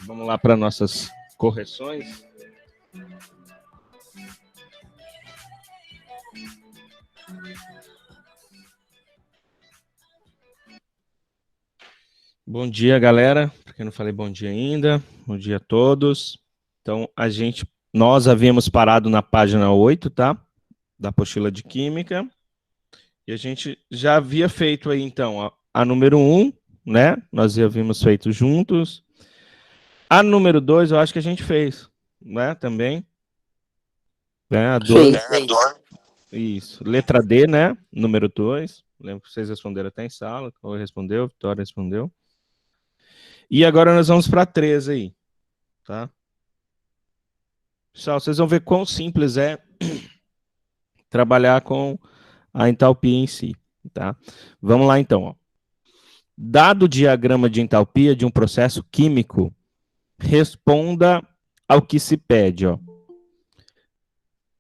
Vamos lá para nossas correções. Bom dia, galera. Para quem não falei bom dia ainda, bom dia a todos. Então, nós havíamos parado na página 8, tá? Da apostila de Química. E a gente já havia feito aí, então, a número 1, né? Nós já havíamos feito juntos. A número 2, eu acho que a gente fez, né? Também. Né? A 2. Isso. Letra D, né? Número 2. Lembro que vocês responderam até em sala. Ou respondeu, Vitória respondeu. E agora nós vamos para 3 aí, tá? Pessoal, vocês vão ver quão simples é trabalhar com a entalpia em si, tá? Vamos lá então, ó. Dado o diagrama de entalpia de um processo químico, responda ao que se pede, ó.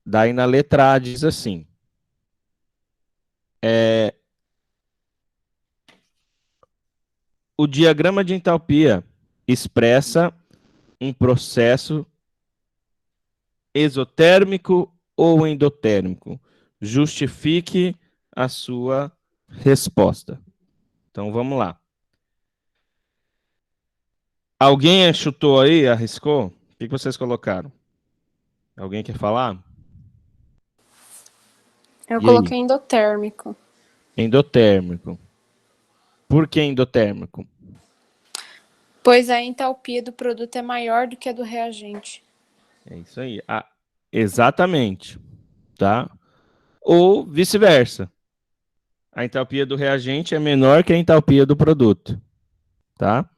Daí na letra A diz assim: o diagrama de entalpia expressa um processo exotérmico ou endotérmico. Justifique a sua resposta. Então vamos lá. Alguém chutou aí, arriscou? O que vocês colocaram? Alguém quer falar? Eu coloquei endotérmico. Endotérmico. Por que endotérmico? Pois a entalpia do produto é maior do que a do reagente. É isso aí. Exatamente. Tá? Ou vice-versa. A entalpia do reagente é menor que a entalpia do produto. Tá?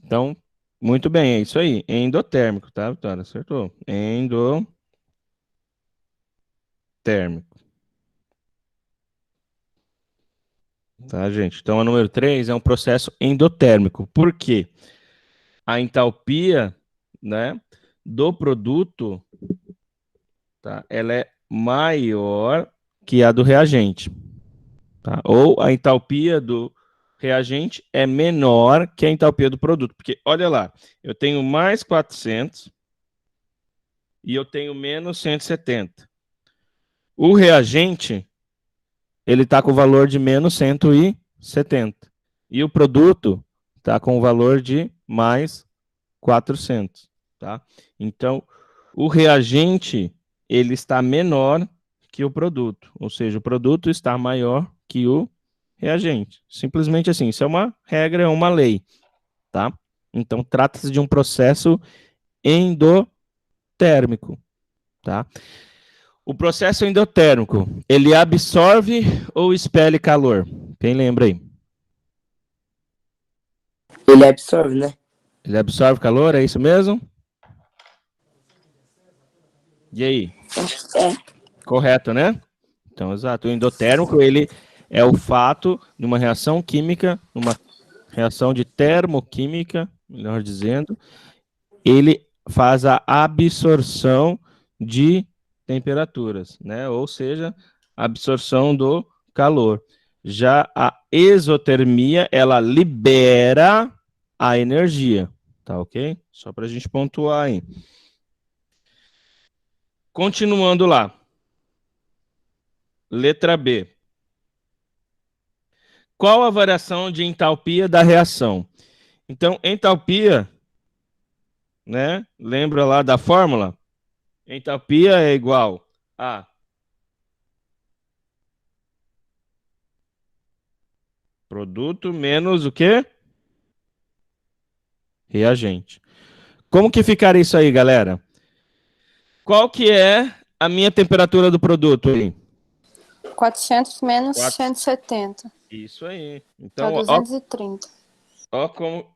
Então, muito bem, é isso aí. Endotérmico, tá, Vitória? Acertou. Endotérmico. Tá, gente? Então, a número 3 é um processo endotérmico. Por quê? A entalpia, né, do produto, tá, ela é maior que a do reagente. Tá? Ou a entalpia do reagente é menor que a entalpia do produto. Porque, olha lá, eu tenho mais 400 e eu tenho menos 170. O reagente, ele está com o valor de menos 170. E o produto está com o valor de mais 400. Tá? Então, o reagente, ele está menor que o produto. Ou seja, o produto está maior que o reagente. Simplesmente assim, isso é uma regra, é uma lei. Tá? Então, trata-se de um processo endotérmico. Tá? O processo endotérmico, ele absorve ou expele calor? Quem lembra aí? Ele absorve, né? Ele absorve calor, é isso mesmo? E aí? É. Correto, né? Então, exato. O endotérmico, ele é o fato de uma reação química, uma reação de termoquímica, melhor dizendo, ele faz a absorção de temperaturas, né? Ou seja, absorção do calor. Já a exotermia, ela libera a energia, tá ok? Só para a gente pontuar aí. Continuando lá. Letra B. Qual a variação de entalpia da reação? Então, entalpia, né? Lembra lá da fórmula? Entalpia é igual a produto menos o quê? Reagente. Como que ficaria isso aí, galera? Qual que é a minha temperatura do produto aí? 400 menos 170. Isso aí. Então, Então, 230. ó como...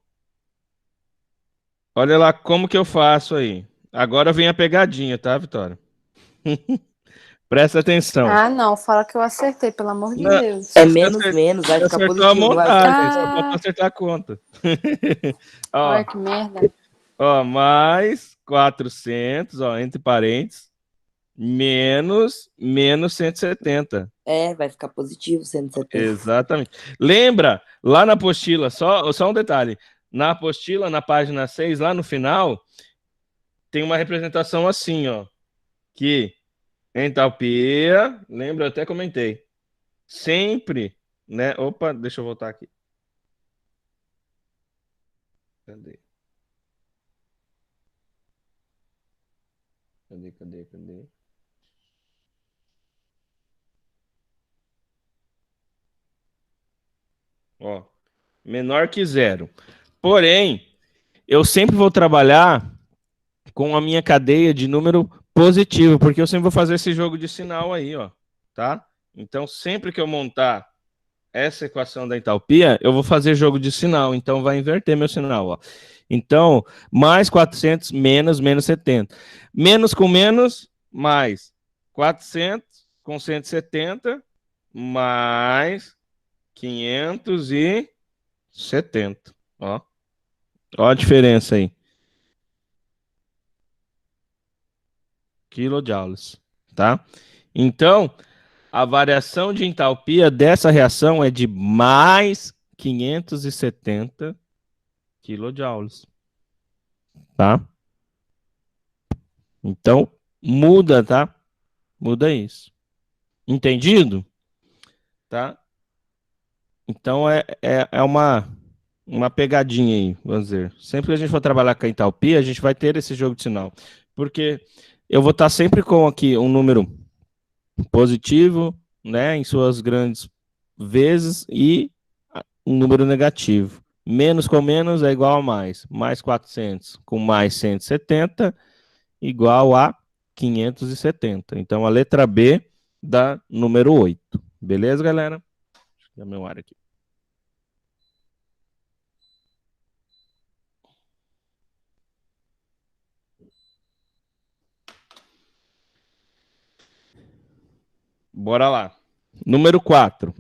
Olha lá como que eu faço aí. Agora vem a pegadinha, tá, Vitória? Presta atenção. Ah, não. Fala que eu acertei, pelo amor de Deus. É menos, vai ficar positivo. A montagem, só Ah. pra acertar a conta. Olha que merda. Ó, mais 400, ó, entre parênteses, menos 170. É, vai ficar positivo 170. Exatamente. Lembra, lá na apostila, só um detalhe, Na apostila, na página 6, lá no final, tem uma representação assim, ó, que entalpia, lembra, eu até comentei, sempre, né? Opa, deixa eu voltar aqui. Cadê? Cadê? Ó, menor que zero. Porém, eu sempre vou trabalhar com a minha cadeia de número positivo, porque eu sempre vou fazer esse jogo de sinal aí, ó, tá? Então, sempre que eu montar essa equação da entalpia, eu vou fazer jogo de sinal, então vai inverter meu sinal, ó. Então, mais 400 menos 70. Menos com menos, mais 400 com 170, mais 570. Ó, ó a diferença aí. Kilojoules, tá? Então, a variação de entalpia dessa reação é de mais 570 kilojoules, tá? Então, muda, tá? Muda isso. Entendido? Tá? Então, é uma pegadinha aí, vamos dizer. Sempre que a gente for trabalhar com a entalpia, a gente vai ter esse jogo de sinal. Porque eu vou estar sempre com aqui um número positivo, né, em suas grandes vezes, e um número negativo. Menos com menos é igual a mais. Mais 400 com mais 170 igual a 570. Então, a letra B dá número 8. Beleza, galera? Deixa eu dar meu ar aqui. Bora lá. Número 4.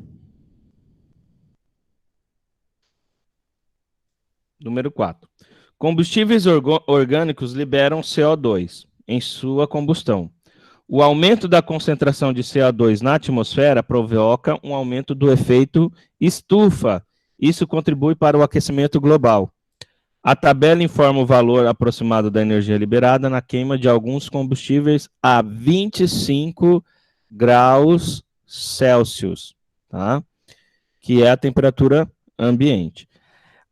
Número 4. Combustíveis orgânicos liberam CO2 em sua combustão. O aumento da concentração de CO2 na atmosfera provoca um aumento do efeito estufa. Isso contribui para o aquecimento global. A tabela informa o valor aproximado da energia liberada na queima de alguns combustíveis a 25 graus Celsius, tá? Que é a temperatura ambiente.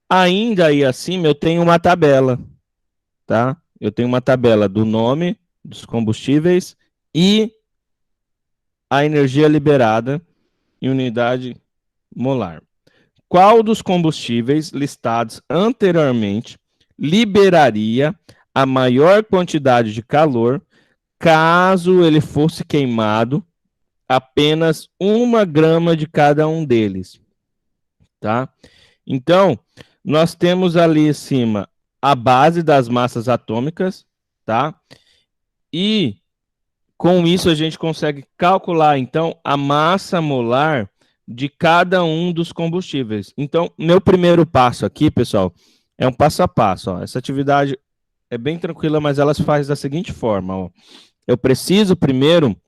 Ainda aí acima eu tenho uma tabela, tá? Eu tenho uma tabela do nome dos combustíveis e a energia liberada em unidade molar. Qual dos combustíveis listados anteriormente liberaria a maior quantidade de calor caso ele fosse queimado apenas 1 grama de cada um deles, tá? Então, nós temos ali em cima a base das massas atômicas, tá? E com isso a gente consegue calcular, então, a massa molar de cada um dos combustíveis. Então, meu primeiro passo aqui, pessoal, é um passo a passo. Ó. Essa atividade é bem tranquila, mas ela se faz da seguinte forma. Ó. Eu preciso primeiro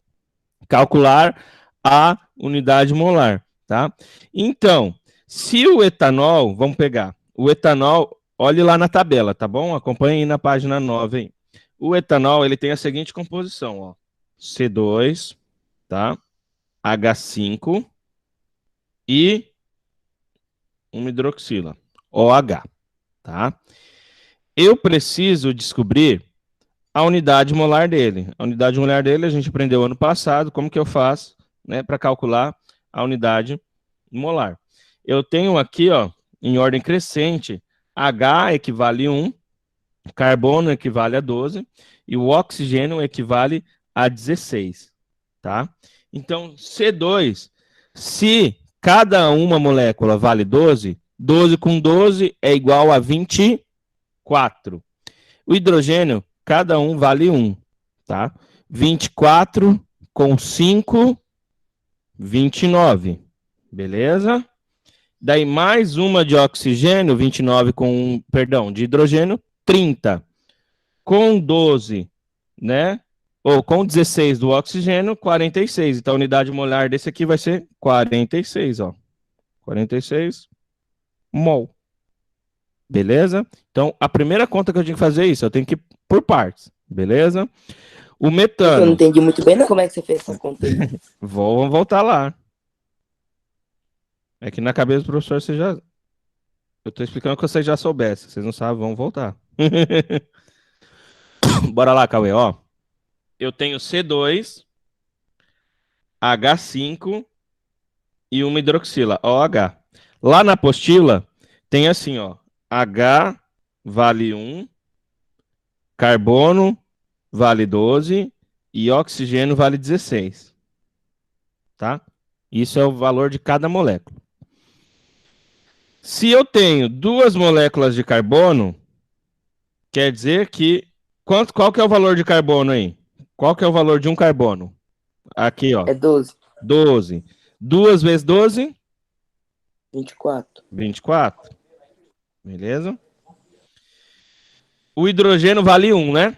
calcular a unidade molar, tá? Então, se o etanol, vamos pegar, o etanol, olhe lá na tabela, tá bom? Acompanhe aí na página 9 aí. O etanol, ele tem a seguinte composição, ó. C2, tá? H5 e uma hidroxila, OH, tá? Eu preciso descobrir a unidade molar dele. A unidade molar dele a gente aprendeu ano passado, como que eu faço, né, para calcular a unidade molar. Eu tenho aqui, ó, em ordem crescente, H equivale a 1, carbono equivale a 12 e o oxigênio equivale a 16, tá? Então, C2, se cada uma molécula vale 12, 12 com 12 é igual a 24. O hidrogênio, cada um vale 1, tá? 24 com 5, 29, beleza? Daí mais uma de oxigênio, 29 com, perdão, de hidrogênio, 30. Com 12, né? Ou com 16 do oxigênio, 46. Então a unidade molar desse aqui vai ser 46, ó. 46 mol. Beleza? Então, a primeira conta que eu tenho que fazer é isso. Eu tenho que ir por partes. Beleza? O Eu não metano. entendi muito bem, né? Como é que você fez essa conta aí? Vamos voltar lá. É que na cabeça do professor você já... Eu tô explicando que vocês já soubessem. Vocês não sabem, vamos voltar. Bora lá, Cauê, ó. Eu tenho C2, H5 e uma hidroxila, OH. Lá na apostila tem assim, ó. H vale 1, carbono vale 12 e oxigênio vale 16. Tá? Isso é o valor de cada molécula. Se eu tenho duas moléculas de carbono, quer dizer que... Qual que é o valor de carbono aí? Qual que é o valor de um carbono? Aqui, ó. É 12, 12. 2 vezes 12? 24. 24. Beleza? O hidrogênio vale 1, né?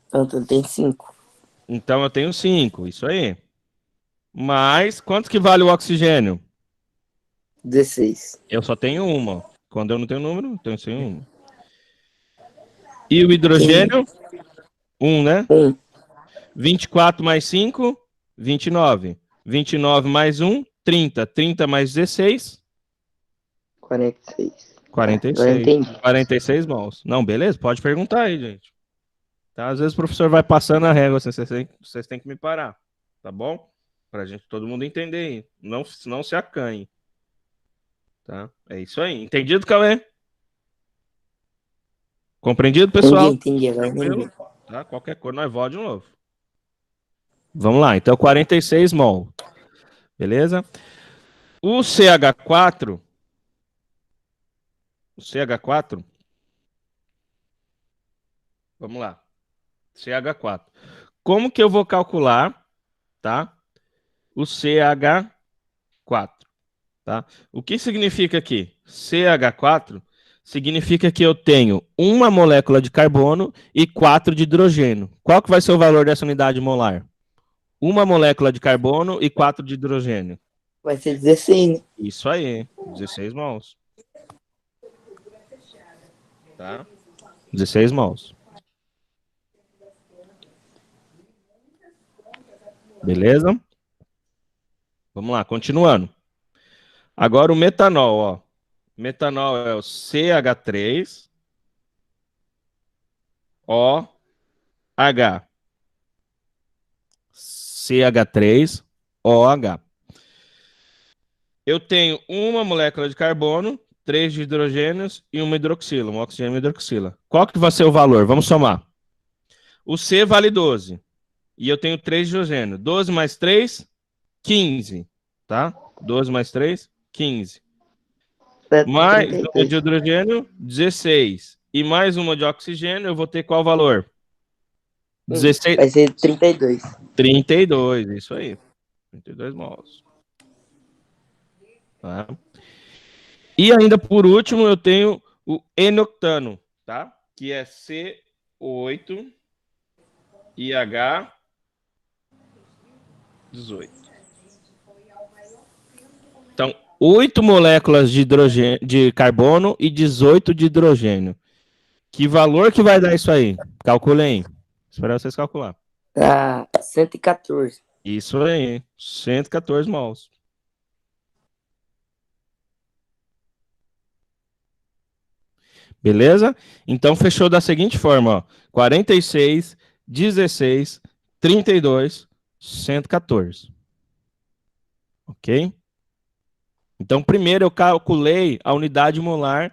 Então, tem 5. Então eu tenho 5, isso aí. Mas quanto que vale o oxigênio? 16. Eu só tenho uma. Quando eu não tenho número, eu tenho só uma. E o hidrogênio? 1, né? 1. 24 mais 5, 29. 29 mais 1, 30. 30 mais 16, 46. Agora 46. entendi. 46 mols. Não, beleza? Pode perguntar aí, gente. Tá? Às vezes o professor vai passando a régua, vocês têm que me parar. Tá bom? Pra gente, todo mundo entender aí. Não se acanhe. Tá? É isso aí. Entendido, Cauê? Compreendido, pessoal? Entendi. Agora entendi. Tá? Qualquer coisa, nós volta de novo. Vamos lá. Então, 46 mol. Beleza? O CH4... Vamos lá. CH4. Como que eu vou calcular, tá? O CH4, tá? O que significa aqui? CH4 significa que eu tenho uma molécula de carbono e 4 de hidrogênio. Qual que vai ser o valor dessa unidade molar? Uma molécula de carbono e 4 de hidrogênio. Vai ser 16, né? Isso aí, 16 mols. Tá? 16 mols. Beleza? Vamos lá, continuando. Agora o metanol, ó. Metanol é o CH3, OH. CH3, OH. Eu tenho uma molécula de carbono, 3 de hidrogênios e uma hidroxila, um oxigênio e hidroxila. Qual que vai ser o valor? Vamos somar. O C vale 12. E eu tenho 3 de hidrogênio. 12 mais 3, 15. Tá? 12 mais 3, 15. Mais uma de hidrogênio, 16. E mais uma de oxigênio, eu vou ter qual valor? 16. Vai ser 32. 32, isso aí. 32 mols. Tá? E ainda por último, eu tenho o N-octano, tá? Que é C8 e H18. Então, 8 moléculas de hidrogênio, de carbono e 18 de hidrogênio. Que valor que vai dar isso aí? Calculem. Espero vocês calcular. 114. Isso aí, 114 mols. Beleza? Então fechou da seguinte forma, ó. 46, 16, 32, 114. Ok? Então primeiro eu calculei a unidade molar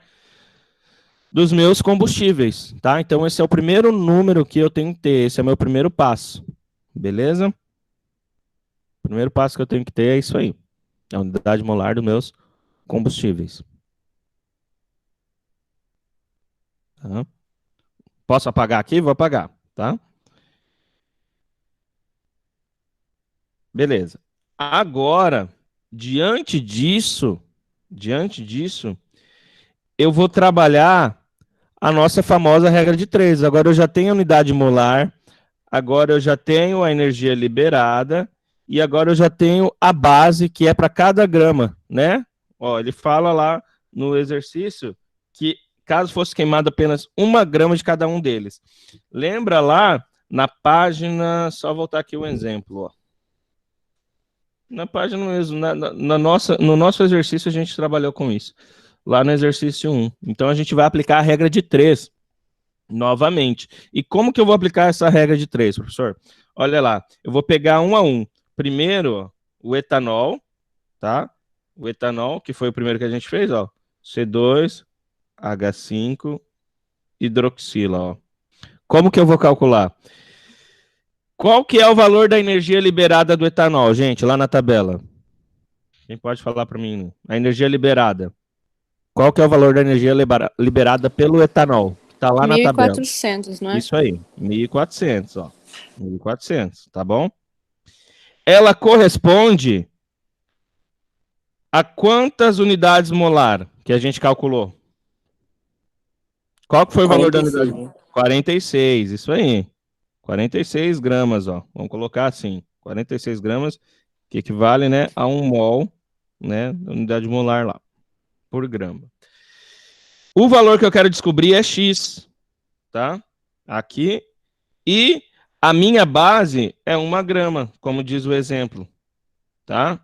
dos meus combustíveis, tá? Então esse é o primeiro número que eu tenho que ter, esse é o meu primeiro passo. Beleza? O primeiro passo que eu tenho que ter é isso aí. A unidade molar dos meus combustíveis. Tá? Posso apagar aqui? Vou apagar, tá? Beleza. Agora, diante disso, eu vou trabalhar a nossa famosa regra de 3. Agora eu já tenho a unidade molar, agora eu já tenho a energia liberada e agora eu já tenho a base que é para cada grama, né? Ó, ele fala lá no exercício que caso fosse queimado apenas 1 grama de cada um deles. Lembra lá na página, só voltar aqui o exemplo, ó. Na página mesmo, no nosso exercício a gente trabalhou com isso. Lá no exercício 1. Então a gente vai aplicar a regra de 3 novamente. E como que eu vou aplicar essa regra de 3, professor? Olha lá, eu vou pegar um a um. Primeiro, o etanol, tá? O etanol, que foi o primeiro que a gente fez, ó. C2H5 hidroxila, ó. Como que eu vou calcular? Qual que é o valor da energia liberada do etanol, gente, lá na tabela? Quem pode falar para mim? A energia liberada. Qual que é o valor da energia liberada pelo etanol? Está lá na tabela. 1.400, não é? Isso aí, 1.400, ó. 1.400, tá bom? Ela corresponde a quantas unidades molar que a gente calculou? Qual que foi o valor da 46, unidade? né? 46, isso aí. 46 gramas, ó. Vamos colocar assim, 46 gramas, que equivale, né, a 1 mol, né, da unidade molar lá, por grama. O valor que eu quero descobrir é X, tá? Aqui. E a minha base é 1 grama, como diz o exemplo, tá?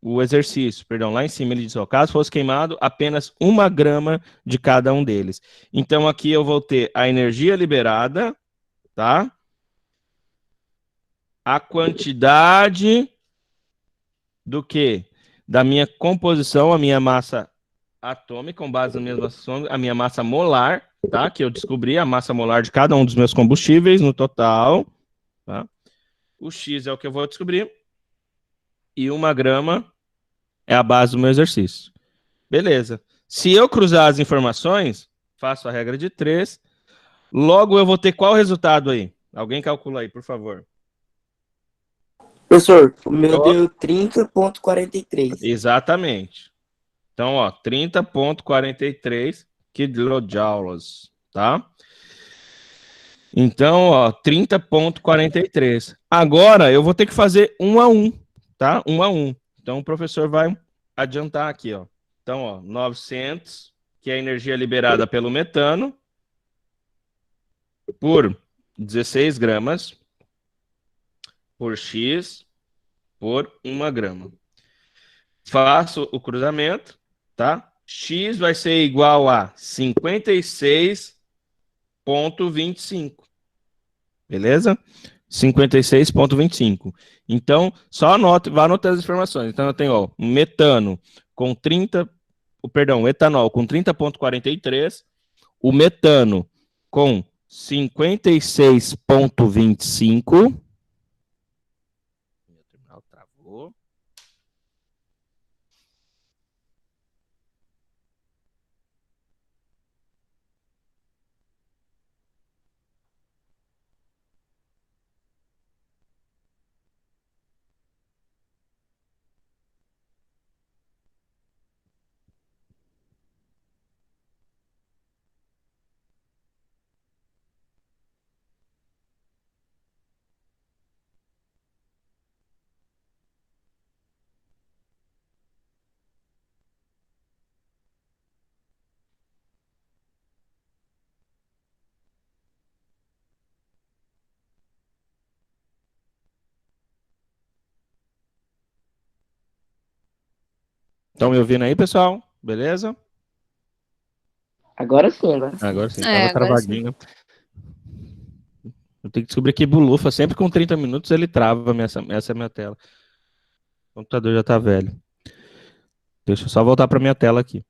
O exercício, perdão, lá em cima ele diz, ó, caso fosse queimado apenas 1 grama de cada um deles. Então aqui eu vou ter a energia liberada, tá? A quantidade do quê? Da minha composição, a minha massa atômica, com base na minha massa atômica, a minha massa molar, tá? Que eu descobri a massa molar de cada um dos meus combustíveis no total, tá? O X é o que eu vou descobrir. E 1 grama é a base do meu exercício. Beleza. Se eu cruzar as informações, faço a regra de 3, logo eu vou ter qual resultado aí? Alguém calcula aí, por favor. Professor, o meu deu 30,43. Exatamente. Então, ó, 30,43 quilojoules, tá? Então, ó, 30,43. Agora eu vou ter que fazer 1 a 1, tá? 1 a 1. Então o professor vai adiantar aqui, ó. Então, ó, 900, que é a energia liberada pelo metano, por 16 gramas, por X, por 1 grama. Faço o cruzamento, tá? X vai ser igual a 56,25. Beleza? 56,25. Então, só anote, vá anotando as informações. Então, eu tenho, ó, metano com 30, perdão, o etanol com 30,43, o metano com 56,25. Meu terminal travou. Estão me ouvindo aí, pessoal? Beleza? Agora sim, agora sim. Agora sim, É, tava agora sim. travadinho. Eu tenho que descobrir que Bulufa, sempre com 30 minutos ele trava, essa é a minha tela. O computador já tá velho. Deixa eu só voltar para minha tela aqui.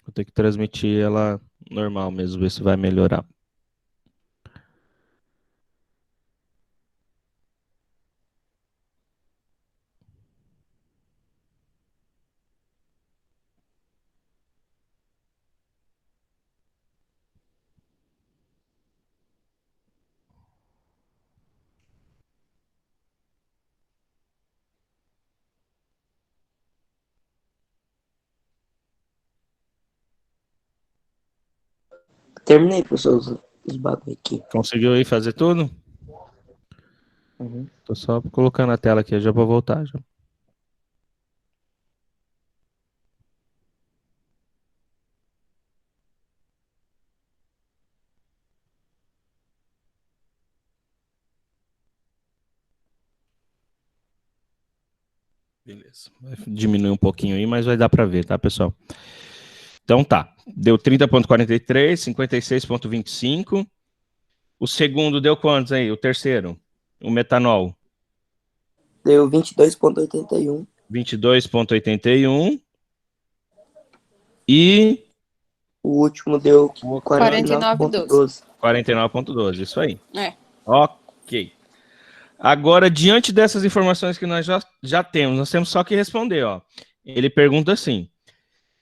Vou ter que transmitir ela normal mesmo, ver se vai melhorar. Terminei, professor, os bagulho aqui. Conseguiu aí fazer tudo? Uhum. Tô só colocando a tela aqui, já vou voltar. Já. Beleza. Vai diminuir um pouquinho aí, mas vai dar para ver, tá, pessoal? Então tá. Deu 30,43, 56,25. O segundo deu quantos aí? O terceiro? O metanol? Deu 22,81. 22,81. E O último deu 49,12. 49,12. Isso aí. É. Ok. Agora, diante dessas informações que nós já temos, nós temos só que responder, ó. Ele pergunta assim: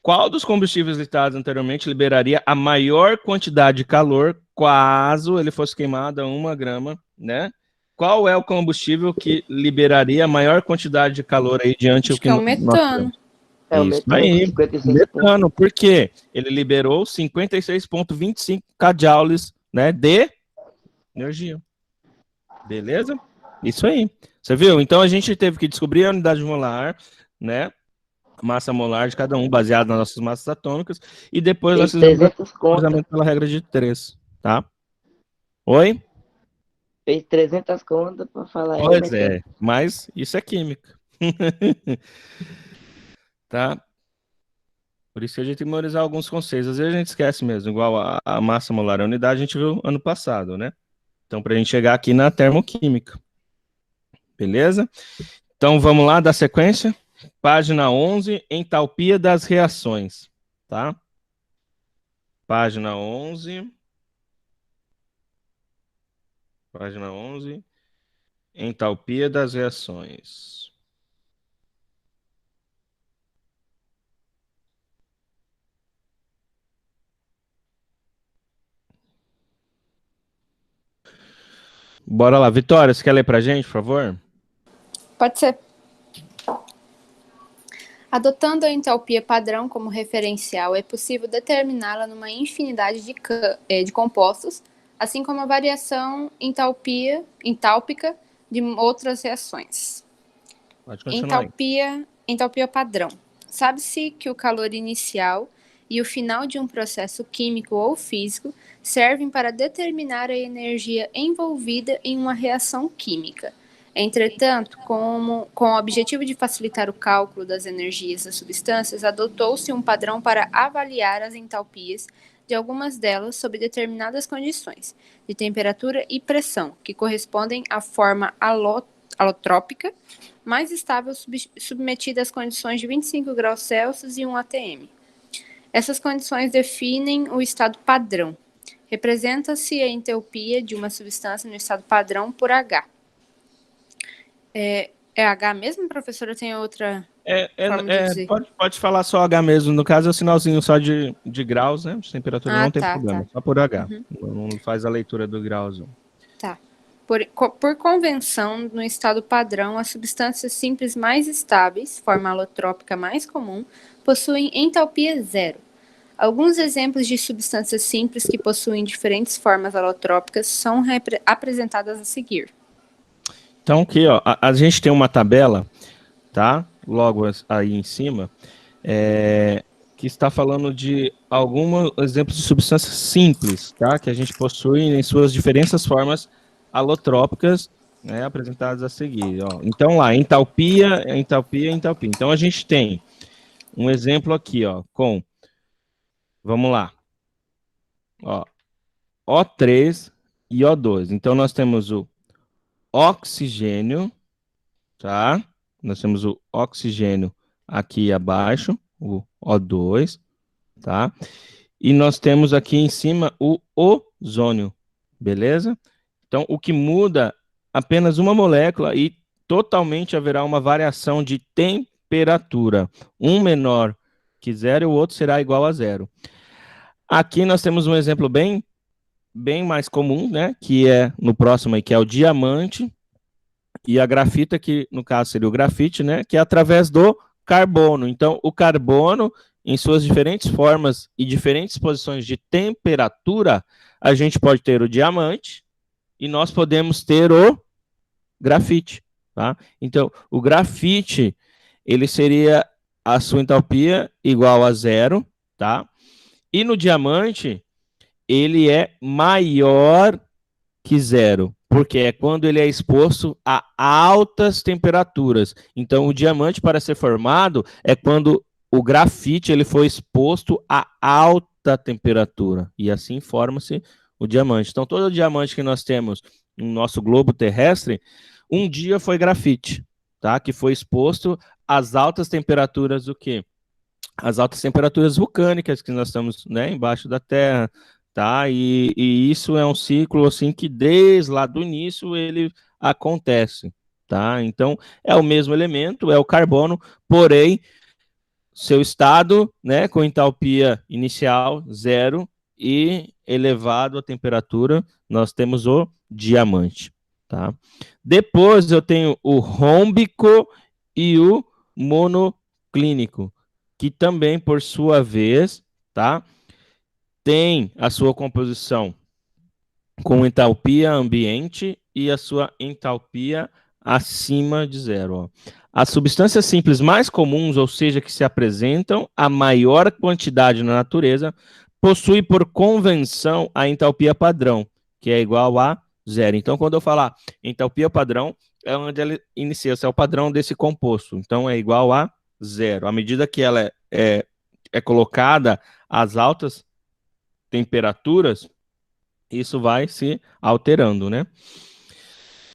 qual dos combustíveis listados anteriormente liberaria a maior quantidade de calor caso ele fosse queimado a 1 grama, né? Qual é o combustível que liberaria a maior quantidade de calor aí diante Acho do que é o nós metano. temos? É o Isso metano, aí, 56 metano, por quê? Ele liberou 56,25 kJ, né, de energia. Beleza? Isso aí. Você viu? Então a gente teve que descobrir a unidade molar, né? Massa molar de cada um, baseado nas nossas massas atômicas, e depois nós Fez fizemos 300 o contas. cruzamento pela regra de 3, tá? Oi? Fez 300 contas pra falar é o Pois metano. é, mas isso é química. Tá? Por isso que a gente tem que memorizar alguns conceitos. Às vezes a gente esquece mesmo, igual a massa molar é a unidade, a gente viu ano passado, né? Então, para a gente chegar aqui na termoquímica. Beleza? Então, vamos lá, dar sequência. Página 11, entalpia das reações, tá? Página 11. Página 11, entalpia das reações. Bora lá. Vitória, você quer ler pra gente, por favor? Pode ser. Adotando a entalpia padrão como referencial, é possível determiná-la numa infinidade de compostos, assim como a variação entálpica de outras reações. Pode continuar aí. Entalpia padrão. Sabe-se que o calor inicial e o final de um processo químico ou físico servem para determinar a energia envolvida em uma reação química. Entretanto, com o objetivo de facilitar o cálculo das energias das substâncias, adotou-se um padrão para avaliar as entalpias de algumas delas sob determinadas condições de temperatura e pressão, que correspondem à forma alotrópica mais estável submetida às condições de 25 graus Celsius e 1 atm. Essas condições definem o estado padrão. Representa-se a entalpia de uma substância no estado padrão por H. É H mesmo, professora? Tem outra forma de dizer? Pode falar só H mesmo. No caso, é o sinalzinho só de graus, né? De temperatura não tem problema. Só por H. Uhum. Não faz a leitura do graus. Tá. Por convenção, no estado padrão, as substâncias simples mais estáveis, forma alotrópica mais comum, possuem entalpia zero. Alguns exemplos de substâncias simples que possuem diferentes formas alotrópicas são apresentadas a seguir. Então, aqui, ó, a gente tem uma tabela, tá? Logo aí em cima, que está falando de alguns exemplos de substâncias simples, tá? Que a gente possui em suas diferentes formas alotrópicas, né? Apresentadas a seguir, ó. Então, lá, entalpia. Então, a gente tem um exemplo aqui, ó, vamos lá, ó, O3 e O2. Então, nós temos o oxigênio, tá? Nós temos o oxigênio aqui abaixo, o O2, tá? E nós temos aqui em cima o ozônio, beleza? Então, o que muda apenas uma molécula e totalmente haverá uma variação de temperatura. Um menor que zero e o outro será igual a zero. Aqui nós temos um exemplo bem mais comum, né? Que é no próximo aí, que é o diamante. E a grafita, que no caso seria o grafite, né? Que é através do carbono. Então, o carbono, em suas diferentes formas e diferentes posições de temperatura, a gente pode ter o diamante e nós podemos ter o grafite, tá? Então, o grafite, ele seria a sua entalpia igual a zero, tá? E no diamante, ele é maior que zero. porque é quando ele é exposto a altas temperaturas. Então, o diamante, para ser formado, é quando o grafite ele foi exposto a alta temperatura, e assim forma-se o diamante. Então, todo diamante que nós temos no nosso globo terrestre, um dia foi grafite, tá? Que foi exposto às altas temperaturas do quê? As altas temperaturas vulcânicas que nós estamos, né, embaixo da Terra, tá? E isso é um ciclo assim que desde lá do início ele acontece, tá? Então é o mesmo elemento, é o carbono, porém seu estado, né, com entalpia inicial zero e elevado a temperatura, nós temos o diamante, tá? Depois eu tenho o rômbico e o monoclínico, que também, por sua vez, tá, tem a sua composição com entalpia ambiente e a sua entalpia acima de zero. Ó. As substâncias simples mais comuns, ou seja, que se apresentam a maior quantidade na natureza, possuem por convenção a entalpia padrão, que é igual a zero. Então, quando eu falar entalpia padrão, é onde ela inicia-se, é o padrão desse composto. Então, é igual a zero. À medida que ela é colocada às altas temperaturas, isso vai se alterando, né?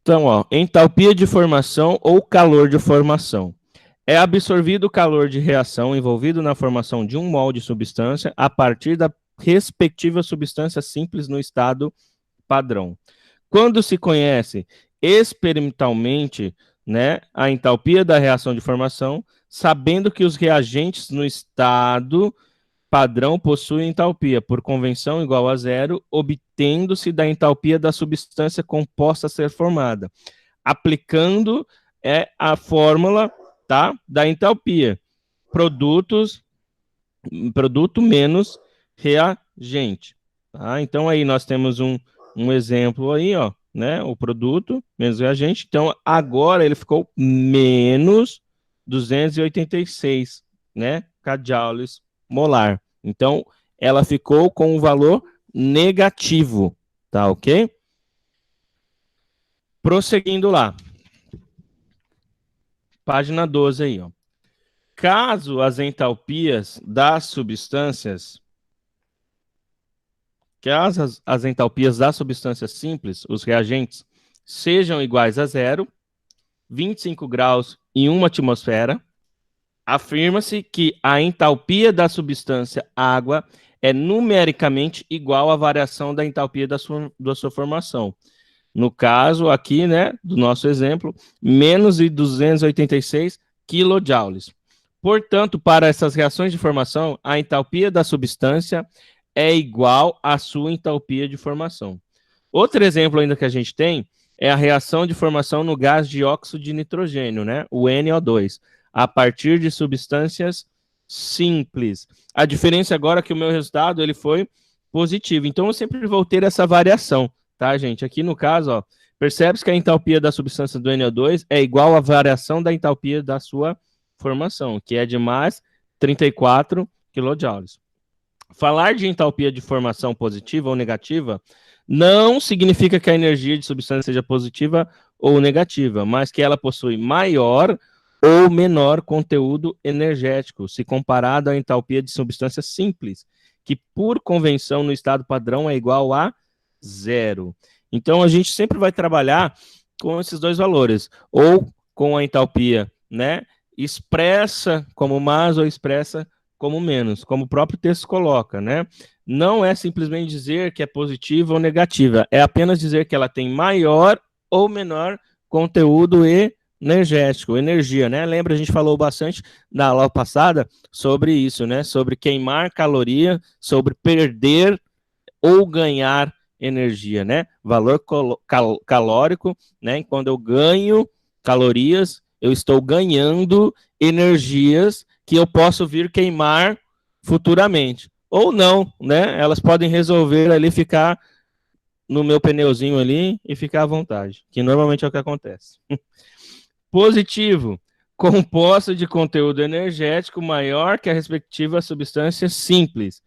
Então, ó, entalpia de formação ou calor de formação. É absorvido o calor de reação envolvido na formação de um molde de substância a partir da respectiva substância simples no estado padrão. Quando se conhece experimentalmente, né, a entalpia da reação de formação, sabendo que os reagentes no estado padrão possuem entalpia por convenção igual a zero, obtendo-se da entalpia da substância composta a ser formada, aplicando a fórmula, tá, da entalpia, produto menos reagente. Tá? Então aí nós temos um exemplo aí, ó, né, o produto menos reagente. Então agora ele ficou menos 286, né, kJ molar. Então, ela ficou com um valor negativo, tá ok? Prosseguindo lá. Página 12 aí, ó. Caso as entalpias das substâncias, as entalpias das substâncias simples, os reagentes, sejam iguais a zero, 25 graus em uma atmosfera, afirma-se que a entalpia da substância água é numericamente igual à variação da entalpia da sua formação. No caso aqui, né, do nosso exemplo, menos de 286 kJ. Portanto, para essas reações de formação, a entalpia da substância é igual à sua entalpia de formação. Outro exemplo ainda que a gente tem é a reação de formação no gás dióxido de nitrogênio, né, o NO2. A partir de substâncias simples. A diferença agora é que o meu resultado ele foi positivo. Então, eu sempre vou ter essa variação, tá, gente? Aqui no caso, ó, percebe-se que a entalpia da substância do NO2 é igual à variação da entalpia da sua formação, que é de mais 34 kJ. Falar de entalpia de formação positiva ou negativa não significa que a energia de substância seja positiva ou negativa, mas que ela possui maior ou menor conteúdo energético, se comparado à entalpia de substância simples, que por convenção no estado padrão é igual a zero. Então a gente sempre vai trabalhar com esses dois valores, ou com a entalpia, né, expressa como mais ou expressa como menos, como o próprio texto coloca, né? Não é simplesmente dizer que é positiva ou negativa, é apenas dizer que ela tem maior ou menor conteúdo energético, energia, né? Lembra, a gente falou bastante na aula passada sobre isso, né? Sobre queimar caloria, sobre perder ou ganhar energia, né? Valor calórico, né? Quando eu ganho calorias, eu estou ganhando energias que eu posso vir queimar futuramente. Ou não, né? Elas podem resolver ali ficar no meu pneuzinho ali e ficar à vontade, que normalmente é o que acontece. Positivo, composto de conteúdo energético maior que a respectiva substância simples.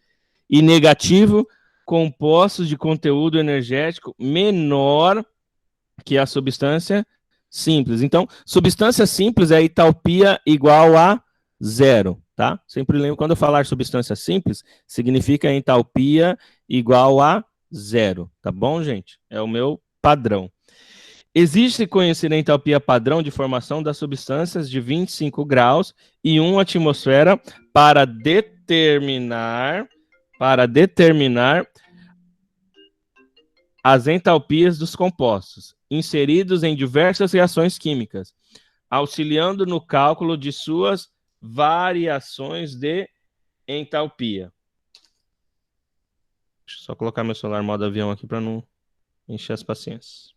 E negativo, compostos de conteúdo energético menor que é a substância simples. Então, substância simples é entalpia igual a zero, tá? Sempre lembro, quando eu falar substância simples, significa entalpia igual a zero, tá bom, gente? É o meu padrão. Existe conhecer a entalpia padrão de formação das substâncias de 25 graus e 1 atmosfera para determinar as entalpias dos compostos, inseridos em diversas reações químicas, auxiliando no cálculo de suas variações de entalpia. Deixa eu só colocar meu celular em modo avião aqui para não encher as paciências.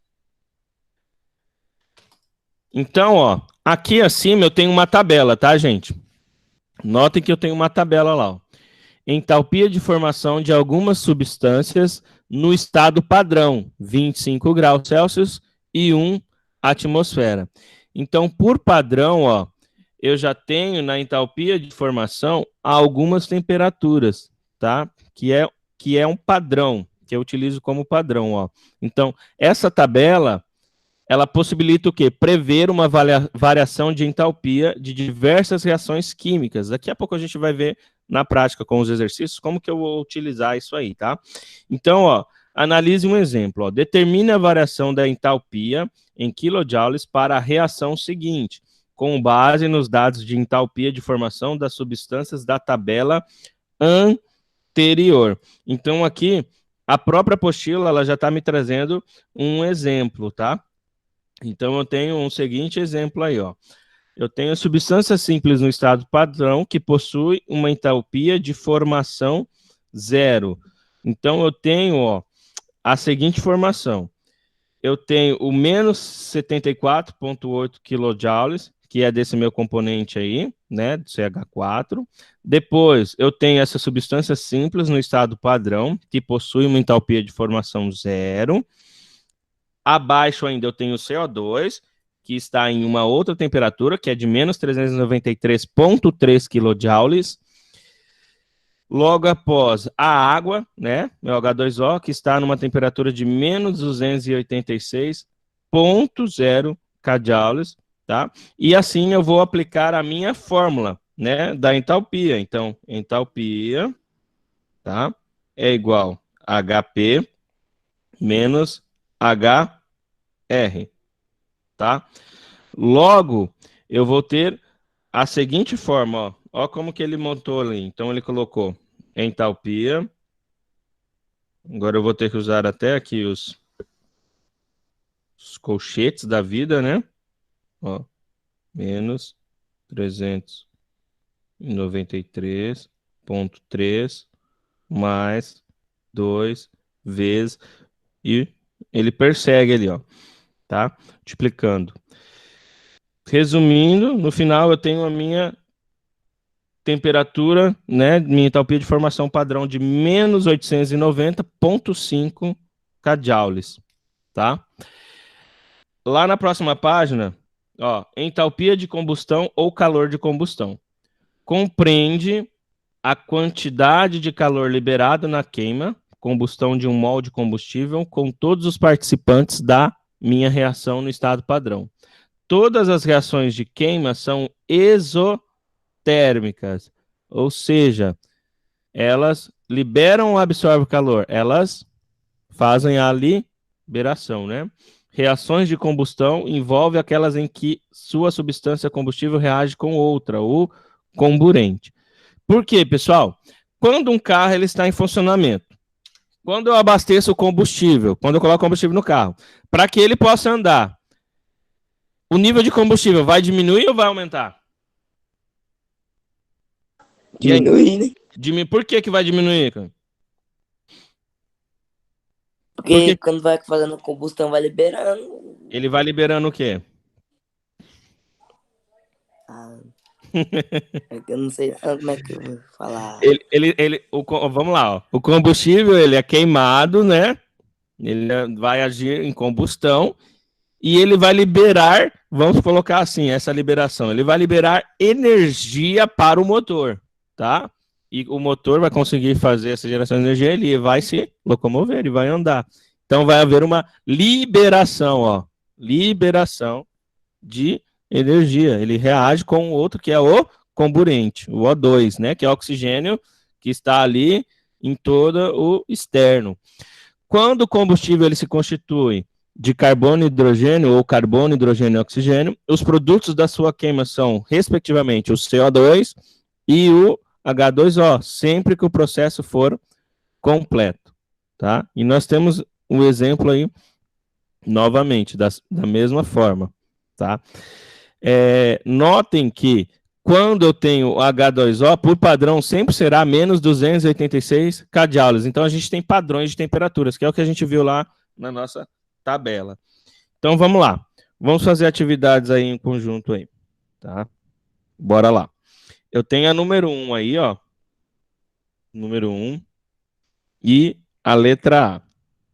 Então, ó, aqui acima eu tenho uma tabela, tá, gente? Notem que eu tenho uma tabela lá, ó. Entalpia de formação de algumas substâncias no estado padrão, 25 graus Celsius e 1 atmosfera. Então, por padrão, ó, eu já tenho na entalpia de formação algumas temperaturas, tá? Que é um padrão, que eu utilizo como padrão, ó. Então, essa tabela, ela possibilita o quê? Prever uma variação de entalpia de diversas reações químicas. Daqui a pouco a gente vai ver na prática com os exercícios como que eu vou utilizar isso aí, tá? Então, ó, analise um exemplo, ó. Determine a variação da entalpia em kilojoules para a reação seguinte, com base nos dados de entalpia de formação das substâncias da tabela anterior. Então, aqui, a própria apostila, ela já está me trazendo um exemplo, tá? Então, eu tenho um seguinte exemplo aí, ó. Eu tenho a substância simples no estado padrão que possui uma entalpia de formação zero. Então, eu tenho, ó, a seguinte formação. Eu tenho o menos 74,8 kJ, que é desse meu componente aí, né, do CH4. Depois, eu tenho essa substância simples no estado padrão, que possui uma entalpia de formação zero. Abaixo ainda eu tenho o CO2, que está em uma outra temperatura, que é de menos 393,3 kJ. Logo após a água, né, meu H2O, que está numa temperatura de menos 286,0 kJ, tá? E assim eu vou aplicar a minha fórmula, né, da entalpia. Então, entalpia, tá, é igual a HP menos HR, tá? Logo, eu vou ter a seguinte forma, ó. Ó como que ele montou ali. Então, ele colocou entalpia. Agora eu vou ter que usar até aqui os colchetes da vida, né? Ó, menos 393,3 mais 2 vezes. E ele persegue ali, ó. Tá? Multiplicando. Resumindo, no final eu tenho a minha temperatura, né, minha entalpia de formação padrão de menos 890,5 kJ, tá? Lá na próxima página, ó, entalpia de combustão ou calor de combustão. Compreende a quantidade de calor liberado na queima, combustão de um mol de combustível, com todos os participantes da minha reação no estado padrão. Todas as reações de queima são exotérmicas, ou seja, elas liberam ou absorvem calor, elas fazem a liberação, né? Reações de combustão envolvem aquelas em que sua substância combustível reage com outra, o comburente. Por quê, pessoal? Quando um carro ele está em funcionamento, quando eu abasteço o combustível, quando eu coloco combustível no carro, para que ele possa andar, o nível de combustível vai diminuir ou vai aumentar? Diminuir, né? Por que vai diminuir, cara? Porque quando vai fazendo combustão, vai liberando. Ele vai liberando o quê? Eu não sei como é que eu vou falar. Vamos lá, ó. O combustível ele é queimado, né? Ele vai agir em combustão e ele vai liberar, vamos colocar assim, essa liberação, ele vai liberar energia para o motor, tá? E o motor vai conseguir fazer essa geração de energia, ele vai se locomover, ele vai andar. Então vai haver uma liberação, ó. Liberação de energia. Ele reage com o outro, que é o comburente, o O2, né? Que é o oxigênio que está ali em todo o externo. Quando o combustível ele se constitui de carbono e hidrogênio, ou carbono, hidrogênio e oxigênio, os produtos da sua queima são, respectivamente, o CO2 e o H2O, sempre que o processo for completo, tá? E nós temos um exemplo aí, novamente, da mesma forma, tá? Notem que quando eu tenho H2O, por padrão, sempre será menos 286 kJ. Então, a gente tem padrões de temperaturas, que é o que a gente viu lá na nossa tabela. Então, vamos lá. Vamos fazer atividades aí em conjunto aí, tá? Bora lá. Eu tenho a número 1 aí, ó. Número 1 e a letra A,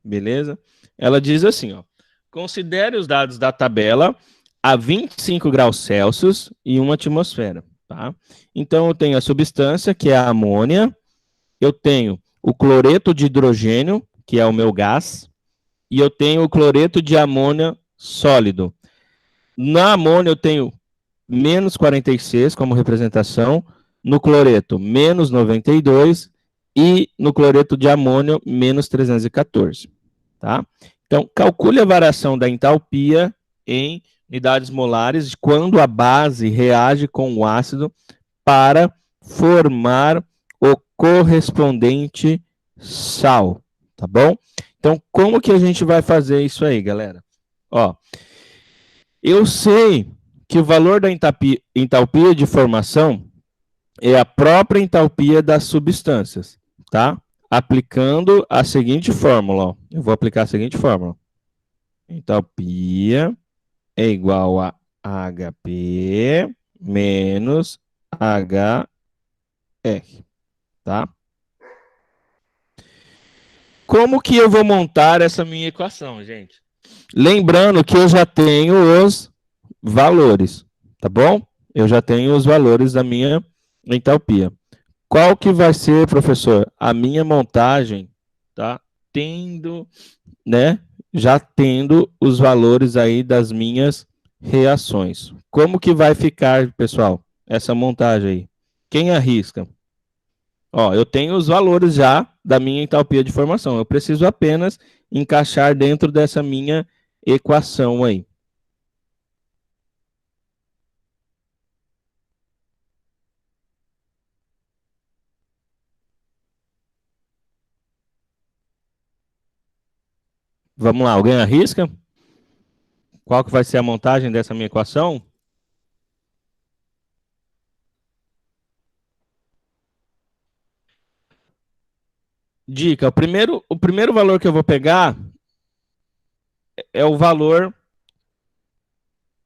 beleza? Ela diz assim, ó. Considere os dados da tabela a 25 graus Celsius e 1 atmosfera, tá? Então, eu tenho a substância, que é a amônia, eu tenho o cloreto de hidrogênio, que é o meu gás, e eu tenho o cloreto de amônia sólido. Na amônia, eu tenho menos 46 como representação, no cloreto, menos 92, e no cloreto de amônio, menos 314, tá? Então, calcule a variação da entalpia em unidades molares quando a base reage com o ácido para formar o correspondente sal, tá bom? Então, como que a gente vai fazer isso aí, galera? Ó, eu sei que o valor da entalpia de formação é a própria entalpia das substâncias, tá? Aplicando a seguinte fórmula, ó. Eu vou aplicar a seguinte fórmula. Entalpia é igual a HP menos HR, tá? Como que eu vou montar essa minha equação, gente? Lembrando que eu já tenho os valores, tá bom? Eu já tenho os valores da minha entalpia. Qual que vai ser, professor? A minha montagem, tá? Tendo, né? Já tendo os valores aí das minhas reações. Como que vai ficar, pessoal, essa montagem aí? Quem arrisca? Ó, eu tenho os valores já da minha entalpia de formação. Eu preciso apenas encaixar dentro dessa minha equação aí. Vamos lá, alguém arrisca? Qual que vai ser a montagem dessa minha equação? Dica, o primeiro valor que eu vou pegar é o valor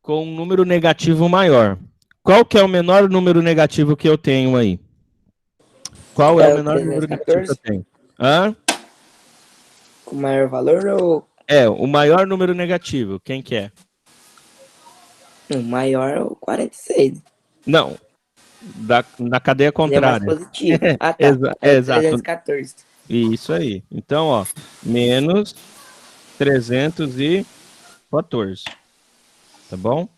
com um número negativo maior. Qual que é o menor número negativo que eu tenho aí? Qual é o É o menor número negativo que eu 314, tenho? Hã? com maior valor ou O maior número negativo, quem que é? o maior é o 46? Não, na cadeia Ele é mais contrária. positivo. Ah, tá. É o Exato. 314. Isso aí. Então, ó, menos 314, tá bom?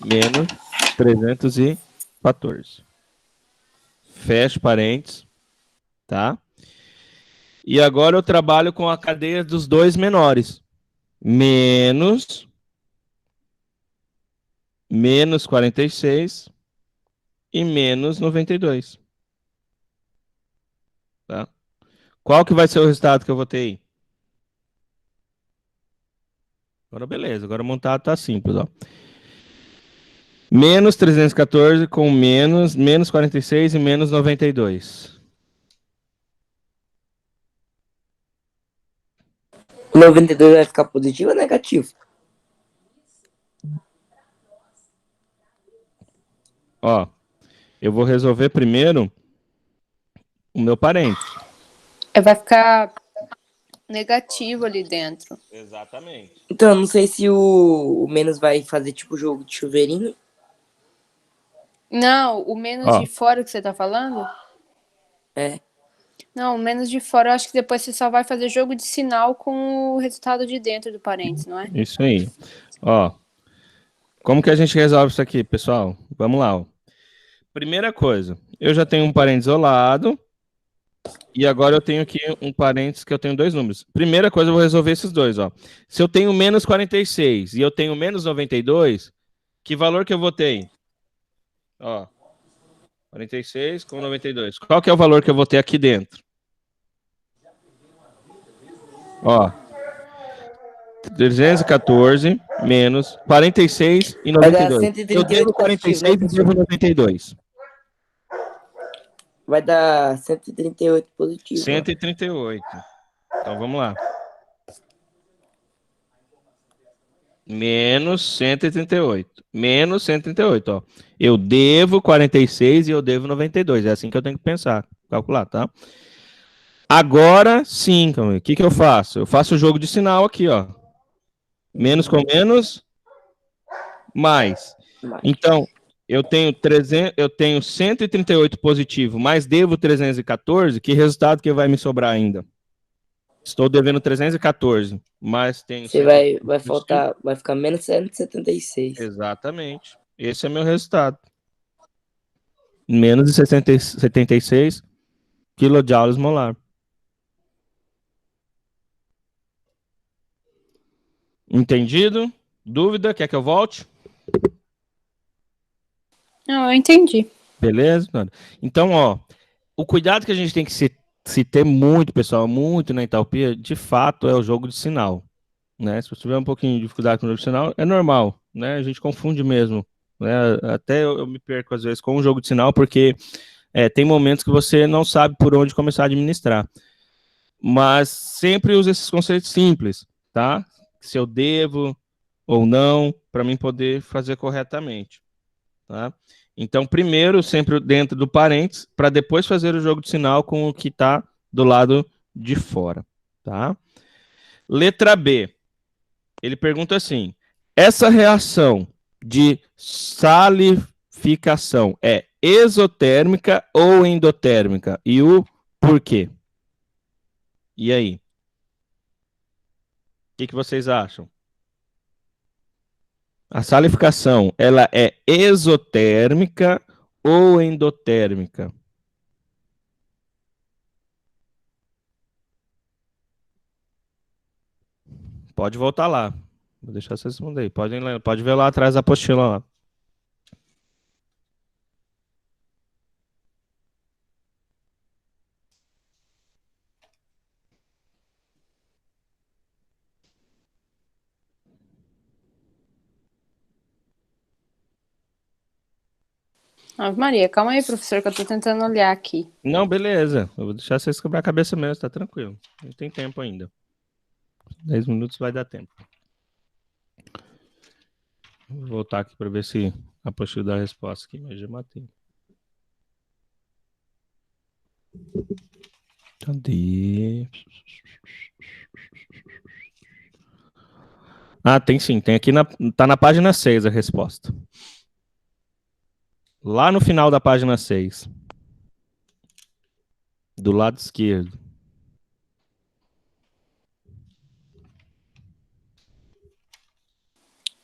Menos 314. Fecha parênteses, tá? E agora eu trabalho com a cadeia dos dois menores. Menos 46 e menos 92. Tá? Qual que vai ser o resultado que eu vou ter aí? Agora beleza, agora o montado tá simples, ó. Menos 314 com menos 46 e menos 92. O 92 vai ficar positivo ou negativo? Ó, eu vou resolver primeiro o meu parente. Vai ficar negativo ali dentro. Exatamente. Então, eu não sei se o menos vai fazer tipo jogo de chuveirinho. Não, o menos Ó, de fora que você tá falando? É. Não, o menos de fora, eu acho que depois você só vai fazer jogo de sinal com o resultado de dentro do parênteses, não é? isso aí. Ó, como que a gente resolve isso aqui, pessoal? Vamos lá, ó. Primeira coisa, eu já tenho um parênteses isolado e agora eu tenho aqui um parênteses que eu tenho dois números. Primeira coisa, eu vou resolver esses dois, ó. Se eu tenho menos 46 e eu tenho menos 92, que valor que eu vou ter? Ó, 46 com 92. Qual que é o valor que eu vou ter aqui dentro? Ó, 314 menos 46 e Vai dar 92. Eu devo 138 positivo, né, 46 e professor? devo 92. Vai dar 138 positivo, ó. 138. Então vamos lá. Menos 138. Menos 138, ó. Eu devo 46 e eu devo 92. É assim que eu tenho que pensar, calcular, tá? Agora sim, o que que eu faço? Eu faço o jogo de sinal aqui, ó. Menos com menos, mais. Mais. Então, eu tenho 138 positivo, mais devo 314, que resultado que vai me sobrar ainda? Estou devendo 314, mas tenho Você 138 vai positivo. faltar, vai ficar menos 176. Exatamente. Esse é meu resultado. Menos de 76 kilojoules molar. Entendido? Dúvida? Quer que eu volte? Não, eu entendi. Beleza? Então, ó, o cuidado que a gente tem que se ter muito, pessoal, muito na entalpia, de fato, é o jogo de sinal. Né? Se você tiver um pouquinho de dificuldade com o jogo de sinal, é normal, né? A gente confunde mesmo. Né? Até eu me perco, às vezes, com o jogo de sinal, porque tem momentos que você não sabe por onde começar a administrar. Mas sempre use esses conceitos simples, tá? Se eu devo ou não, para mim poder fazer corretamente, tá? Então, primeiro, sempre dentro do parênteses, para depois fazer o jogo de sinal com o que está do lado de fora, tá? Letra B. Ele pergunta assim: essa reação de salificação é exotérmica ou endotérmica? E o porquê? E aí? O que vocês acham? A salificação, ela é exotérmica ou endotérmica? Pode voltar lá. Vou deixar vocês responder aí. Pode ver lá atrás da apostila lá. Ave Maria, calma aí, professor, que eu tô tentando olhar aqui. Não, beleza. Eu vou deixar vocês quebrar a cabeça mesmo, tá tranquilo. Não tem tempo ainda. 10 minutos vai dar tempo. Vou voltar aqui para ver se a apostila dá a resposta aqui, mas já matei. Cadê? Ah, tem sim. Tem aqui tá na página 6 a resposta. Lá no final da página 6. Do lado esquerdo.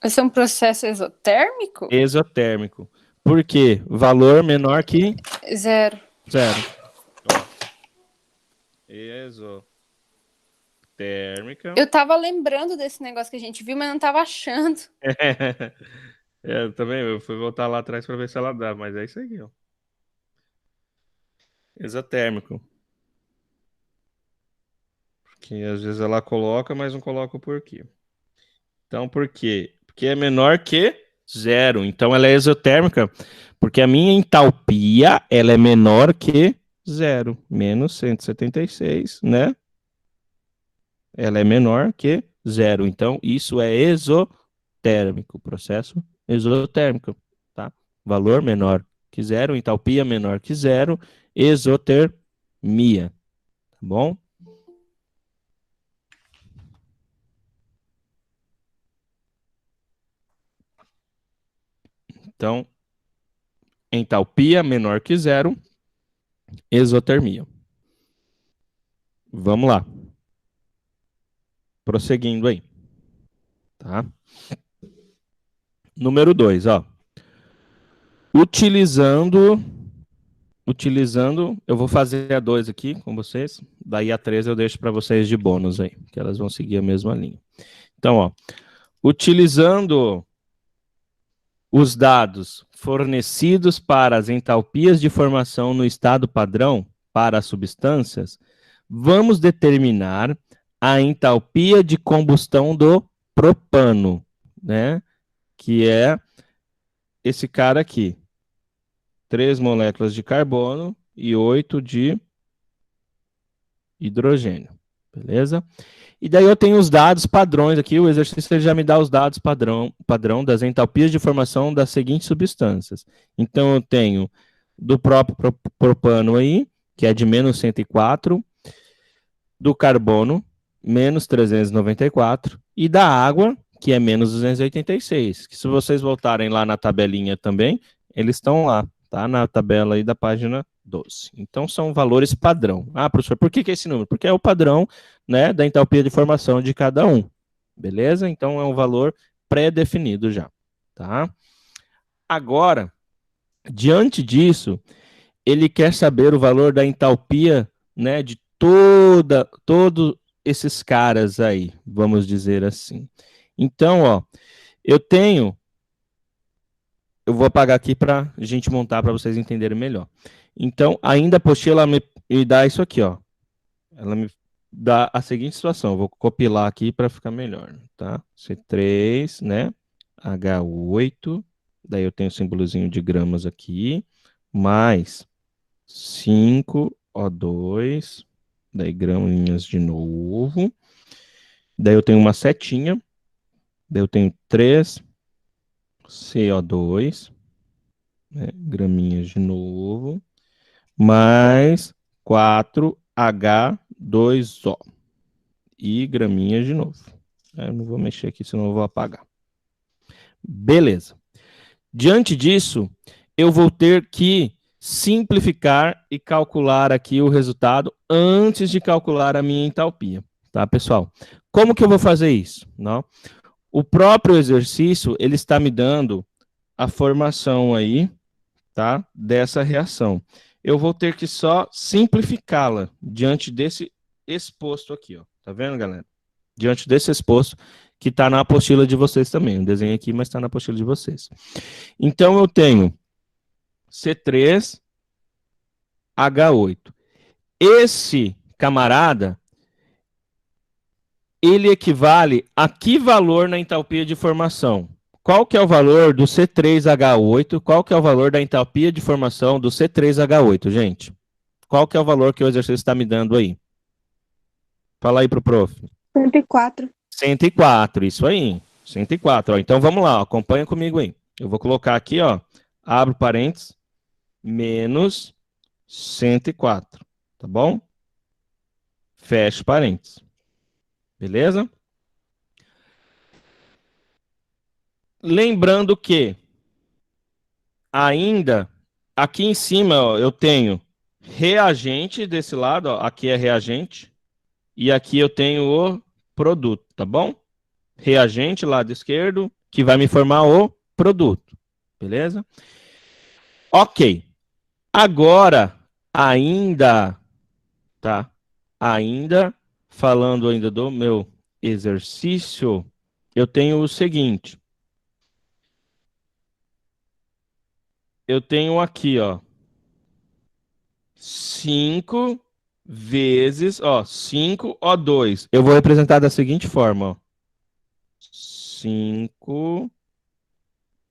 Esse é um processo exotérmico? Exotérmico. Por quê? Valor menor que Zero. zero. Exotérmica. Eu tava lembrando desse negócio que a gente viu, mas não tava achando. Eu também, eu fui voltar lá atrás para ver se ela dá, mas é isso aí, ó. Exotérmico. Porque às vezes ela coloca, mas não coloca o porquê. Então, por quê? Porque é menor que zero. Então, ela é exotérmica, porque a minha entalpia ela é menor que zero. Menos 176, né? Ela é menor que zero. Então, isso é exotérmico, processo exotérmico, tá? Valor menor que zero, entalpia menor que zero, exotermia, tá bom? Então, entalpia menor que zero, exotermia. Vamos lá. Prosseguindo aí. Tá? Número 2, ó. Utilizando, eu vou fazer a 2 aqui com vocês, daí a 3 eu deixo para vocês de bônus aí, que elas vão seguir a mesma linha. Então, ó, utilizando os dados fornecidos para as entalpias de formação no estado padrão para as substâncias, vamos determinar a entalpia de combustão do propano, né? Que é esse cara aqui. 3 moléculas de carbono e 8 de hidrogênio. Beleza? E daí eu tenho os dados padrões aqui, o exercício ele já me dá os dados padrão das entalpias de formação das seguintes substâncias. Então eu tenho do próprio propano aí, que é de menos 104, do carbono, menos 394, e da água, que é menos 286, que se vocês voltarem lá na tabelinha também, eles estão lá, tá? Na tabela aí da página 12. Então são valores padrão. Ah, professor, por que esse número? Porque é o padrão, né, da entalpia de formação de cada um. Beleza? Então é um valor pré-definido já, tá? Agora, diante disso, ele quer saber o valor da entalpia, né, de todos esses caras aí, vamos dizer assim. Então, ó, eu vou apagar aqui para a gente montar para vocês entenderem melhor. Então, ainda a apostila me dá isso aqui, ó. Ela me dá a seguinte situação. Eu vou copilar aqui para ficar melhor, tá? C3, né? H8. Daí eu tenho o símbolozinho de gramas aqui. Mais 5O2. Daí graminhas de novo. Daí eu tenho uma setinha. Daí eu tenho 3 CO2. Né? Graminhas de novo. Mais 4H2O. E graminhas de novo. Eu não vou mexer aqui, senão eu vou apagar. Beleza. Diante disso, eu vou ter que simplificar e calcular aqui o resultado antes de calcular a minha entalpia. Tá, pessoal? Como que eu vou fazer isso? Não? O próprio exercício, ele está me dando a formação aí, tá? Dessa reação. Eu vou ter que só simplificá-la diante desse exposto aqui, ó. Tá vendo, galera? Diante desse exposto que está na apostila de vocês também. Eu desenho aqui, mas está na apostila de vocês. Então, eu tenho C3H8. Esse camarada, ele equivale a que valor na entalpia de formação? Qual que é o valor do C3H8? Qual que é o valor da entalpia de formação do C3H8, gente? Qual que é o valor que o exercício está me dando aí? Fala aí pro prof. 104. 104, isso aí. 104, ó. Então vamos lá, ó. Acompanha comigo aí. Eu vou colocar aqui, ó, abro parênteses, menos 104, tá bom? Fecho parênteses. Beleza? Lembrando que ainda aqui em cima, ó, eu tenho reagente desse lado, ó, aqui é reagente, e aqui eu tenho o produto, tá bom? Reagente, lado esquerdo, que vai me formar o produto, beleza? Ok. Agora, ainda, tá? Ainda, falando ainda do meu exercício, eu tenho o seguinte. Eu tenho aqui, ó, 5 vezes, ó, 5O2. Eu vou representar da seguinte forma, ó. 5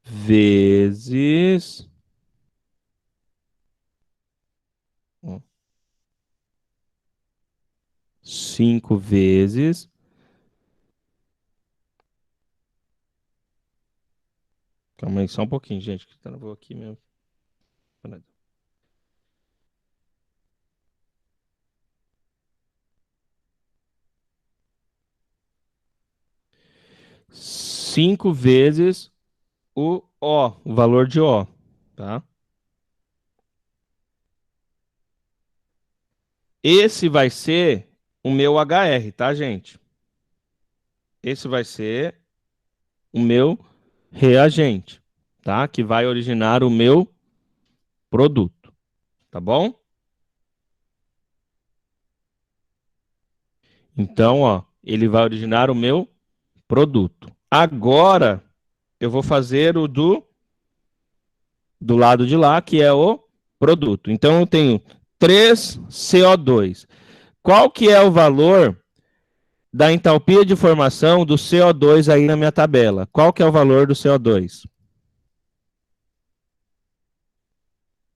vezes... Ó, 5 vezes... Calma aí, só um pouquinho, gente, que eu vou aqui mesmo. 5 vezes o valor de O, tá? Esse vai ser o meu HR, tá, gente? Esse vai ser o meu reagente, tá? Que vai originar o meu produto, tá bom? Então, ó, ele vai originar o meu produto. Agora, eu vou fazer o do lado de lá, que é o produto. Então, eu tenho 3 CO2. Qual que é o valor da entalpia de formação do CO2 aí na minha tabela? Qual que é o valor do CO2?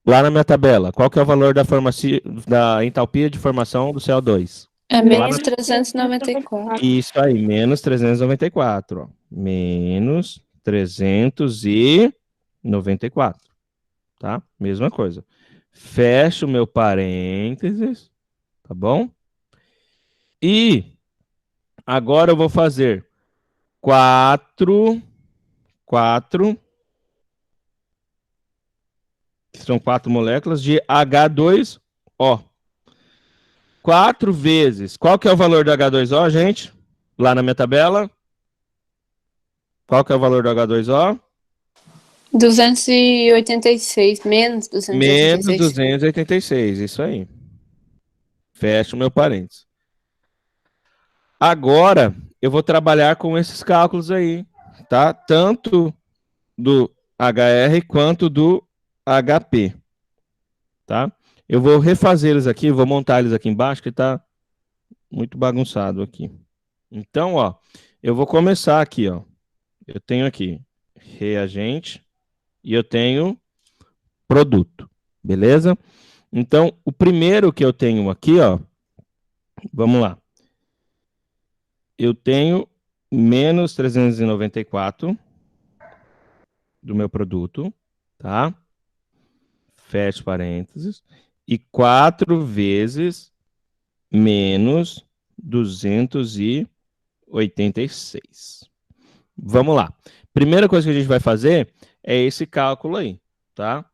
Lá na minha tabela, qual que é o valor da entalpia de formação do CO2? É Lá menos na... 394. Isso aí, menos 394. Ó. Menos 394. Tá? Mesma coisa. Fecho o meu parênteses, tá bom? E agora eu vou fazer 4, que são 4 moléculas de H2O. 4 vezes. Qual que é o valor do H2O, gente? Lá na minha tabela. Qual que é o valor do H2O? 286, menos Menos 286. 286, isso aí. Fecho meu parênteses. Agora, eu vou trabalhar com esses cálculos aí, tá? Tanto do HR quanto do HP, tá? Eu vou refazer eles aqui, vou montar eles aqui embaixo, que tá muito bagunçado aqui. Então, ó, eu vou começar aqui, ó. Eu tenho aqui reagente e eu tenho produto, beleza? Então, o primeiro que eu tenho aqui, ó, vamos lá. Eu tenho menos 394 do meu produto, tá? Fecho parênteses. E 4 vezes menos 286. Vamos lá. Primeira coisa que a gente vai fazer é esse cálculo aí, tá?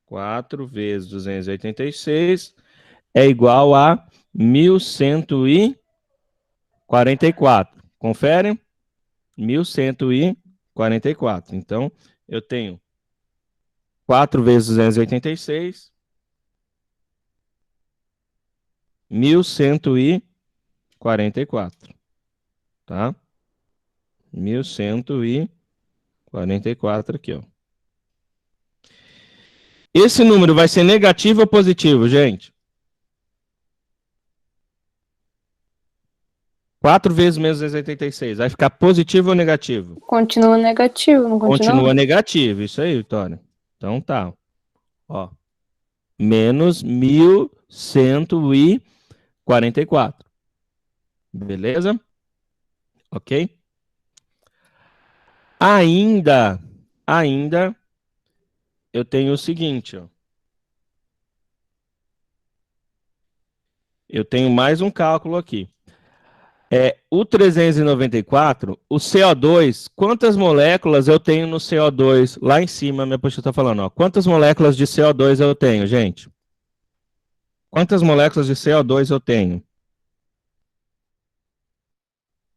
4 vezes 286 é igual a 1.144. Confere? 1.144. Então, eu tenho 4 vezes 286, 1.144. Tá? 1.144 aqui, ó. Esse número vai ser negativo ou positivo, gente? 4 vezes menos 286. Vai ficar positivo ou negativo? Continua negativo, não continua? Continua negativo. Isso aí, Vitória. Então tá. Ó. Menos 1.144. Beleza? Ok? Ainda eu tenho o seguinte, ó. Eu tenho mais um cálculo aqui. O 394, o CO2, quantas moléculas eu tenho no CO2? Lá em cima, minha postura está falando, ó. Quantas moléculas de CO2 eu tenho, gente? Quantas moléculas de CO2 eu tenho?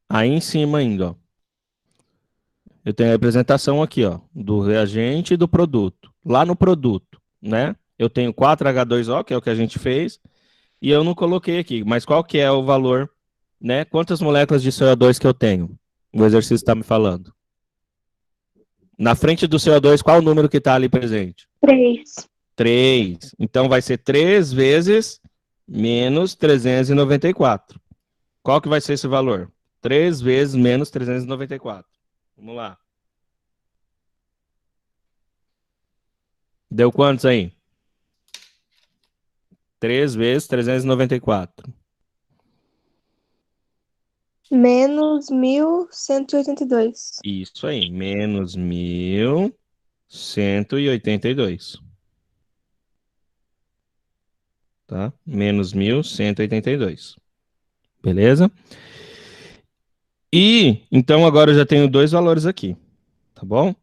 Aí em cima ainda, ó. Eu tenho a representação aqui, ó, do reagente e do produto. Lá no produto, né? Eu tenho 4H2O, que é o que a gente fez, e eu não coloquei aqui, mas qual que é o valor, né? Quantas moléculas de CO2 que eu tenho? O exercício está me falando. Na frente do CO2, qual o número que está ali presente? 3. 3. Então vai ser 3 vezes menos 394. Qual que vai ser esse valor? 3 vezes menos 394. Vamos lá. Deu quantos aí? 3 vezes 394. Menos 1.182. Isso aí, menos 1.182. Tá? Menos 1.182. Beleza? E, então, agora eu já tenho dois valores aqui. Tá bom?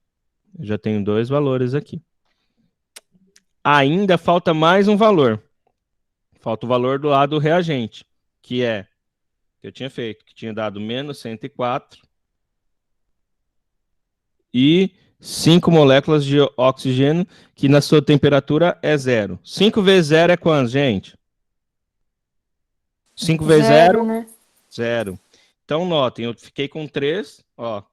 Eu já tenho dois valores aqui. Ainda falta mais um valor. Falta o valor do lado reagente, que é, que eu tinha feito, que tinha dado menos 104 e 5 moléculas de oxigênio, que na sua temperatura é 0. 5 vezes 0 é quanto, gente? 5 vezes 0? Né? 0. Então, notem, eu fiquei com 3, ó.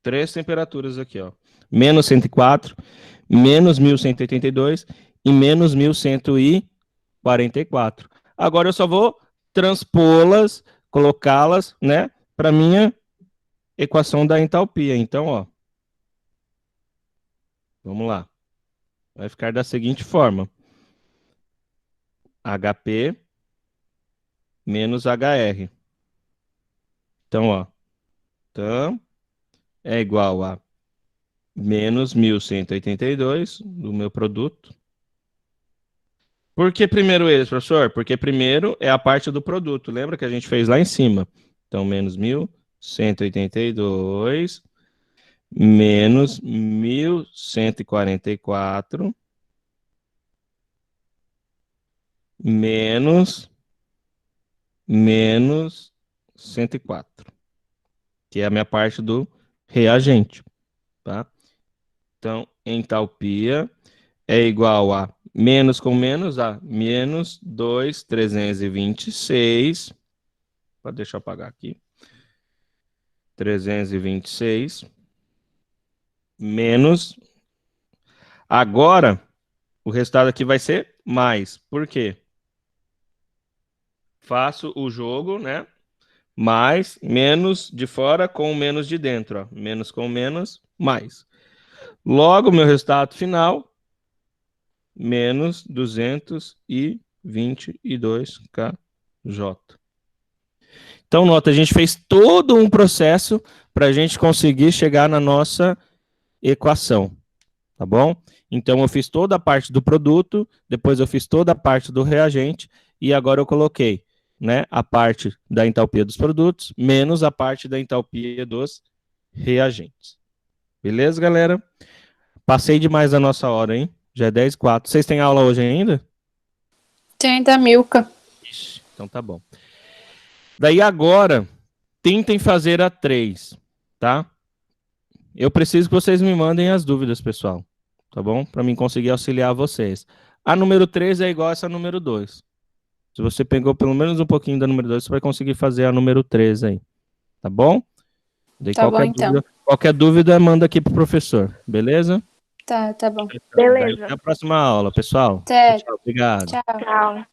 3 temperaturas aqui, ó. Menos 104, menos 1182 e menos 1144. Agora eu só vou transpô-las, colocá-las, né, para minha equação da entalpia. Então, ó, vamos lá. Vai ficar da seguinte forma: HP menos HR. Então, ó, então é igual a menos 1182 do meu produto. Por que primeiro eles, professor? Porque primeiro é a parte do produto. Lembra que a gente fez lá em cima? Então, menos 1182 menos 1144 menos 104, que é a minha parte do reagente, tá? Então, entalpia é igual a menos com menos a menos 2.326. Deixa eu apagar aqui. 326 menos. Agora, o resultado aqui vai ser mais. Por quê? Faço o jogo, né? Mais, menos de fora com menos de dentro. Ó. Menos com menos, mais. Logo, meu resultado final, menos 222 kJ. Então, nota, a gente fez todo um processo para a gente conseguir chegar na nossa equação, tá bom? Então, eu fiz toda a parte do produto, depois eu fiz toda a parte do reagente, e agora eu coloquei, né, a parte da entalpia dos produtos, menos a parte da entalpia dos reagentes. Beleza, galera? Passei demais da nossa hora, hein? Já é 10h04. Vocês têm aula hoje ainda? Tem da Milka. Ixi, então tá bom. Daí agora, tentem fazer a 3, tá? Eu preciso que vocês me mandem as dúvidas, pessoal. Tá bom? Para mim conseguir auxiliar vocês. A número 3 é igual a essa número 2. Se você pegou pelo menos um pouquinho da número 2, você vai conseguir fazer a número 3 aí. Tá bom? Daí Tá bom, então. Qualquer dúvida, manda aqui pro professor. Beleza? Tá bom. Beleza. Até a próxima aula, pessoal. Até. Tchau, obrigado. Tchau. Tchau.